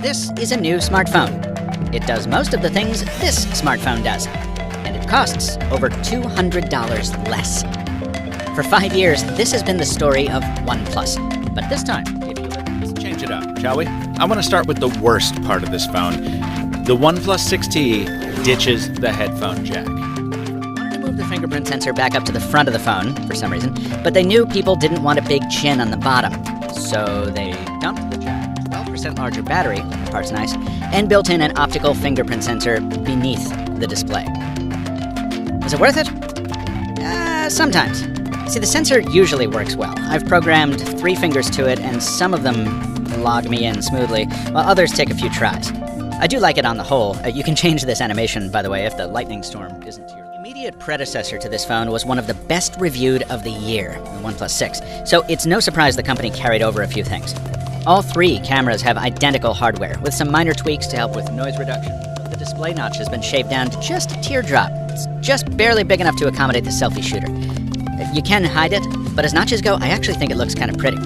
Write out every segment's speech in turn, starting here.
This is a new smartphone. It does most of the things this smartphone does, and it costs over $200 less. For 5 years, this has been the story of OnePlus. But this time, if you let's change it up, shall we? I want to start with the worst part of this phone. The OnePlus 6T ditches the headphone jack. Wanted to move the fingerprint sensor back up to the front of the phone for some reason, but they knew people didn't want a big chin on the bottom. So they dumped the jack, 12% larger battery, the part's nice, and built in an optical fingerprint sensor beneath the display. Was it worth it? Sometimes. See, the sensor usually works well. I've programmed 3 fingers to it, and some of them log me in smoothly, while others take a few tries. I do like it on the whole. You can change this animation, by the way, if the lightning storm isn't here. The immediate predecessor to this phone was one of the best reviewed of the year, the OnePlus 6, so it's no surprise the company carried over a few things. All 3 cameras have identical hardware, with some minor tweaks to help with noise reduction. The display notch has been shaved down to just a teardrop. It's just barely big enough to accommodate the selfie shooter. You can hide it, but as notches go, I actually think it looks kind of pretty.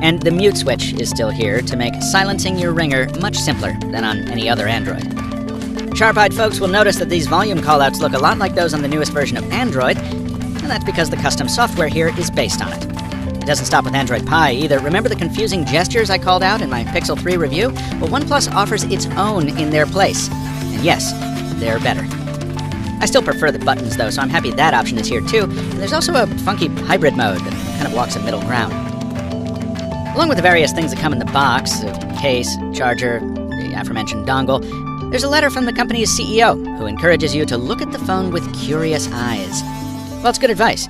And the mute switch is still here to make silencing your ringer much simpler than on any other Android. Sharp-eyed folks will notice that these volume callouts look a lot like those on the newest version of Android, and that's because the custom software here is based on it. It doesn't stop with Android Pie either. Remember the confusing gestures I called out in my Pixel 3 review? Well, OnePlus offers its own in their place. And yes, they're better. I still prefer the buttons though, so I'm happy that option is here too. And there's also a funky hybrid mode that kind of walks a middle ground. Along with the various things that come in the box, the case, charger, the aforementioned dongle, there's a letter from the company's CEO who encourages you to look at the phone with curious eyes. Well, it's good advice.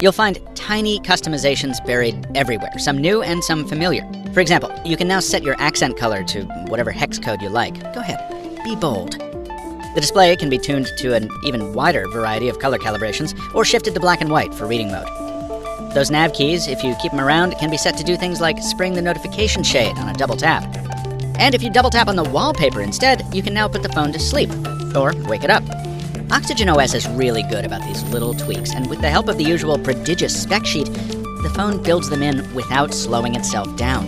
You'll find tiny customizations buried everywhere, some new and some familiar. For example, you can now set your accent color to whatever hex code you like. Go ahead, be bold. The display can be tuned to an even wider variety of color calibrations, or shifted to black and white for reading mode. Those nav keys, if you keep them around, can be set to do things like spring the notification shade on a double tap. And if you double tap on the wallpaper instead, you can now put the phone to sleep, or wake it up. Oxygen OS is really good about these little tweaks, and with the help of the usual prodigious spec sheet, the phone builds them in without slowing itself down.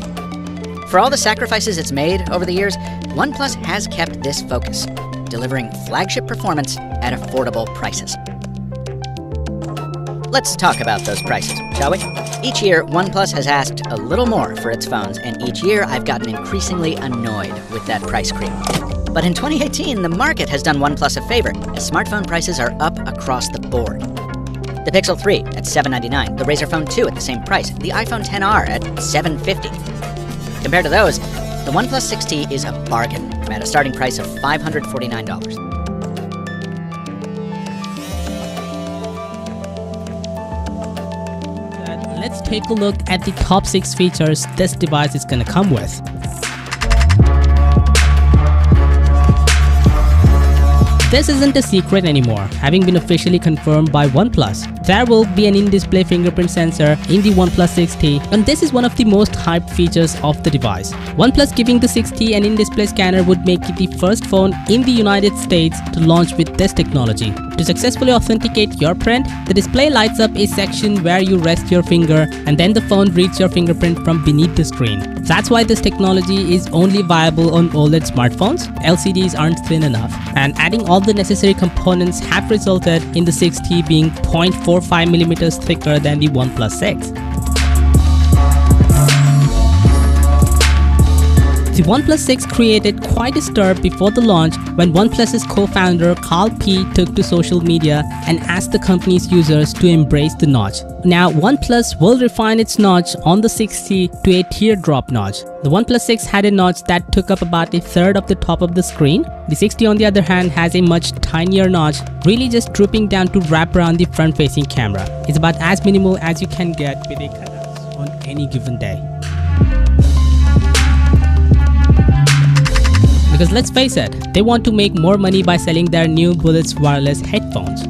For all the sacrifices it's made over the years, OnePlus has kept this focus, delivering flagship performance at affordable prices. Let's talk about those prices, shall we? Each year, OnePlus has asked a little more for its phones, and each year I've gotten increasingly annoyed with that price creep. But in 2018, the market has done OnePlus a favor, as smartphone prices are up across the board. The Pixel 3 at $799, the Razer Phone 2 at the same price, the iPhone XR at $750. Compared to those, the OnePlus 6T is a bargain at a starting price of $549. Let's take a look at the top 6 features this device is going to come with. This isn't a secret anymore, having been officially confirmed by OnePlus. There will be an in-display fingerprint sensor in the OnePlus 6T, and this is one of the most hyped features of the device. OnePlus giving the 6T an in-display scanner would make it the first phone in the United States to launch with this technology. To successfully authenticate your print, the display lights up a section where you rest your finger, and then the phone reads your fingerprint from beneath the screen. That's why this technology is only viable on OLED smartphones. LCDs aren't thin enough, and adding all the necessary components have resulted in the 6T being 0.45mm thicker than the OnePlus 6. The OnePlus 6 created quite a stir before the launch when OnePlus's co-founder Carl P took to social media and asked the company's users to embrace the notch. Now, OnePlus will refine its notch on the 6T to a teardrop notch. The OnePlus 6 had a notch that took up about a third of the top of the screen. The 6T on the other hand has a much tinier notch, really just drooping down to wrap around the front-facing camera. It's about as minimal as you can get with a cutout on any given day. Because let's face it, they want to make more money by selling their new Bullets wireless headphones.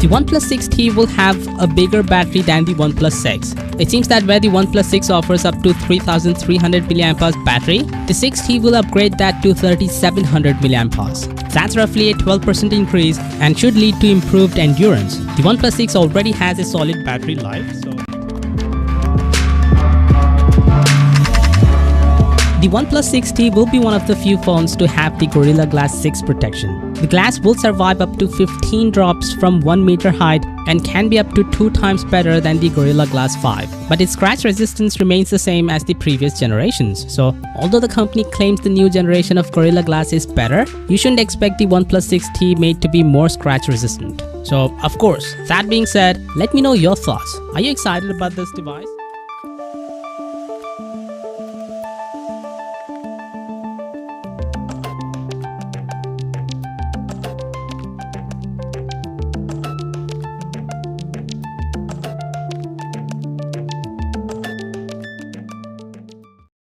The OnePlus 6T will have a bigger battery than the OnePlus 6. It seems that where the OnePlus 6 offers up to 3300 mAh battery, the 6T will upgrade that to 3700 mAh. That's roughly a 12% increase and should lead to improved endurance. The OnePlus 6 already has a solid battery life, so The OnePlus 6T will be one of the few phones to have the Gorilla Glass 6 protection. The glass will survive up to 15 drops from 1 meter height and can be up to 2 times better than the Gorilla Glass 5. But its scratch resistance remains the same as the previous generations. So, although the company claims the new generation of Gorilla Glass is better, you shouldn't expect the OnePlus 6T made to be more scratch resistant. So, of course, that being said, let me know your thoughts. Are you excited about this device?